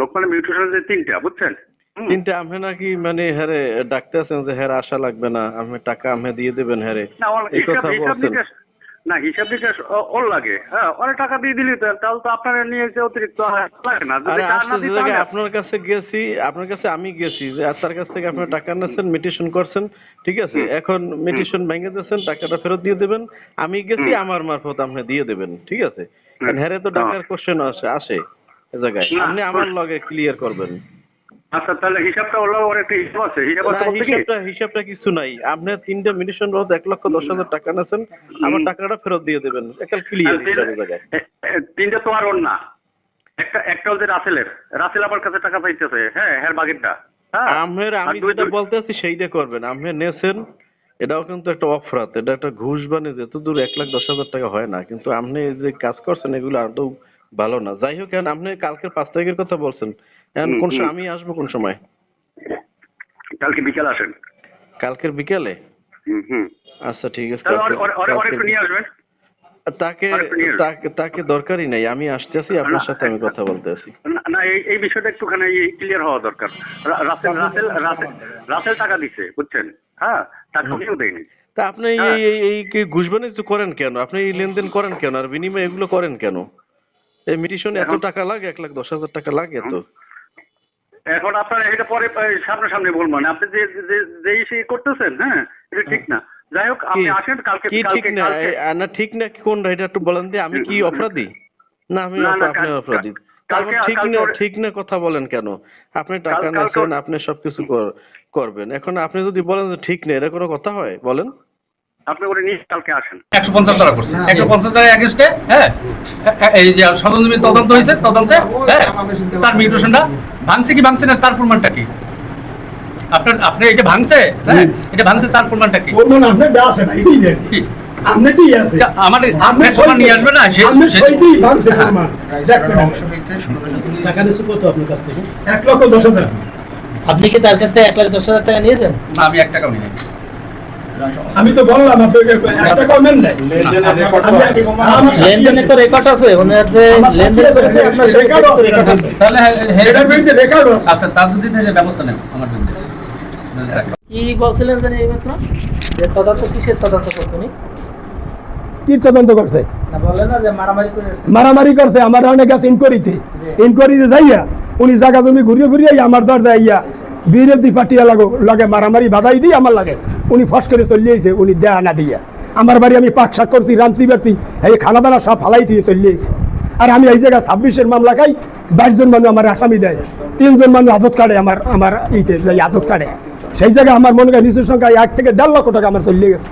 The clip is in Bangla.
লোকমানের মিউটেশন যে তিনটা বুঝছেন, তিনটা আমি নাকি মানে হ্যারে ডাকতেছেন যে হ্যাঁ আশা লাগবে না, আমি টাকা আমি দিয়ে দেবেন হ্যারে, এই কথা বলছেন না? হিসাব নিকাশ ওর লাগে, হ্যাঁ অনেক টাকা দিয়ে দিলি তো তাহলে তো আপনারা নিয়ে যে অতিরিক্ত লাগে না। আপনার কাছে গেছি, আপনার কাছে আমি গেছি যে তার কাছ থেকে আপনার টাকা নিচ্ছেন, মিটিশন করছেন, ঠিক আছে, এখন মিটিশন ভেঙে দিচ্ছেন, টাকাটা ফেরত দিয়ে দেবেন। আমি গেছি আমার মারফত আপনি দিয়ে দেবেন, ঠিক আছে। হ্যারে তো টাকার কোশ্চেন আসে এ জায়গায়, আপনি আমার লগে ক্লিয়ার করবেন। আচ্ছা তাহলে হিসাবটা হলো, ওর একটা হিসাব আছে, হিসাবটা কিছু নাই। আপনি 3টা মিটিশন রোজ 1,10,000 টাকা নিচ্ছেন, আমার টাকাটা ফেরত দিয়ে দেবেন, একটা ক্লিয়ার হিসাবের জায়গায়। 3টা তো আর ওর না, একটা হচ্ছে রাসেল আমার কাছে টাকা চাইতেছে, হ্যাঁ বাগেরটা। আমি যেটা বলতে চাচ্ছি সেইটা করবেন। আপনি নেছেন, এটাও কিন্তু একটা অপরাধ, এটা একটা ঘুষ, বানে যত দূর 1,10,000 টাকা হয় না, কিন্তু আপনি যে কাজ করছেন এগুলো আদৌ ভালো না। যাই হোক, আপনি কালকে 5 তারিখের কথা বলছেন, কোন সময় আমি আসবো, কোন সময়? কালকে বিকেল আসেন। কালকের বিকেলে? আচ্ছা ঠিক আছে, নিয়ে আসবেন। তাকে দরকারই নাই, আমি আসতেছি, আপনার সাথে আমি কথা বলতে আছি। না এই বিষয়টা একটুখানি ক্লিয়ার হওয়া দরকার। রাসেল টাকা দিছে বুঝছেন, হ্যাঁ টাকা কেউ দেয়নি। তা আপনি এই ঘুষ বাণিজ্য করেন কেন? আপনি এই লেনদেন করেন কেন? আর বিনিময়ে এগুলো করেন কেন? এই মিটিশনে এত টাকা লাগে, 1,10,000 টাকা লাগে তো। এখন আপনারা এটা পরে সামনে বলবেন, আপনি যে ইসে করতেছেন, হ্যাঁ এটা ঠিক না। যাই হোক আপনি আসেন কালকে। কি ঠিক না? না ঠিক না কোন, এটা একটু বলেন যে আমি কি অপরাধী? না আমি আপনার অপরাধী। ঠিক না কথা বলেন কেন? আপনি টাকা নিয়েছেন, আপনি সবকিছু করবেন, এখন আপনি যদি বলেন যে ঠিক নেই, এটা কোনো কথা হয়? বলেন। আপনি ওরে নিয়ে কালকে আসেন। 150 টাকা করছে, 150 টাকা এগেইনস্টে, হ্যাঁ এই যে স্বতন্ত্র তদন্ত হয়েছে, তদন্তে হ্যাঁ তার মিউটেশনটা ভাঙছে কি ভাঙছে না তার প্রমাণটা কি? আপনি এই যে ভাঙছে, হ্যাঁ এটা ভাঙছে, তার প্রমাণটা কি? আপনি আছে ভাই, কি আপনি কি আছে আমাদের আপনি প্রমাণ নিয়ে আসবে না, আপনি সইটি ভাঙছে প্রমাণ দেখবেন। অংশ হইতে 16 টাকা নিছে কত আপনার কাছ থেকে? 1,10,000। আপনি কি তার কাছে 1,10,000 টাকা নিয়েছেন? না আমি 1 টাকাও নিইনি। আমি তো বললাম আপনাকে 1 টাকাও নেন নাই। লেনদেনের তো রেকর্ড আছে, ওনার যে লেনদেন করেছে আপনার রেকর্ড আছে। তাহলে এটার বিরুদ্ধে রেকর্ড আছে। আচ্ছা তার যদি ব্যবস্থা নেন আমার বিরুদ্ধে। কি বলছিলেন জানেন এই মাত্র যে তদন্ত কিসের তদন্ত করছেন? কি তদন্ত করছে? না বললেন না যে মারামারি করছে আমার অনেক কাছে ইনকোয়ারিতে যাইয়া উনি জায়গা জমি ঘুরিয়ে আমার দরজায় আইয়া বিরোধী পার্টি লাগে মারামারি বাধাই দিয়ে আমার লাগে উনি ফস করে চলিয়েছে, উনি দেয়া না দিয়া আমার বাড়ি আমি পাক শাক করছি, রাঁধছি বাড়ছি, এই খানা দানা সব ফালাই দিয়ে চলিয়েছে। আর আমি এই জায়গায় 26-এর মামলা খাই, 22 জন মানুষ আমার আসামি দেয়, 3 জন মানুষ আজত কাটে, আমার ইতে আজত কাটে। সেই জায়গায় আমার মনে হয় নিচের সংখ্যা 1 থেকে 1.5 লক্ষ টাকা আমার চলিয়ে গেছে।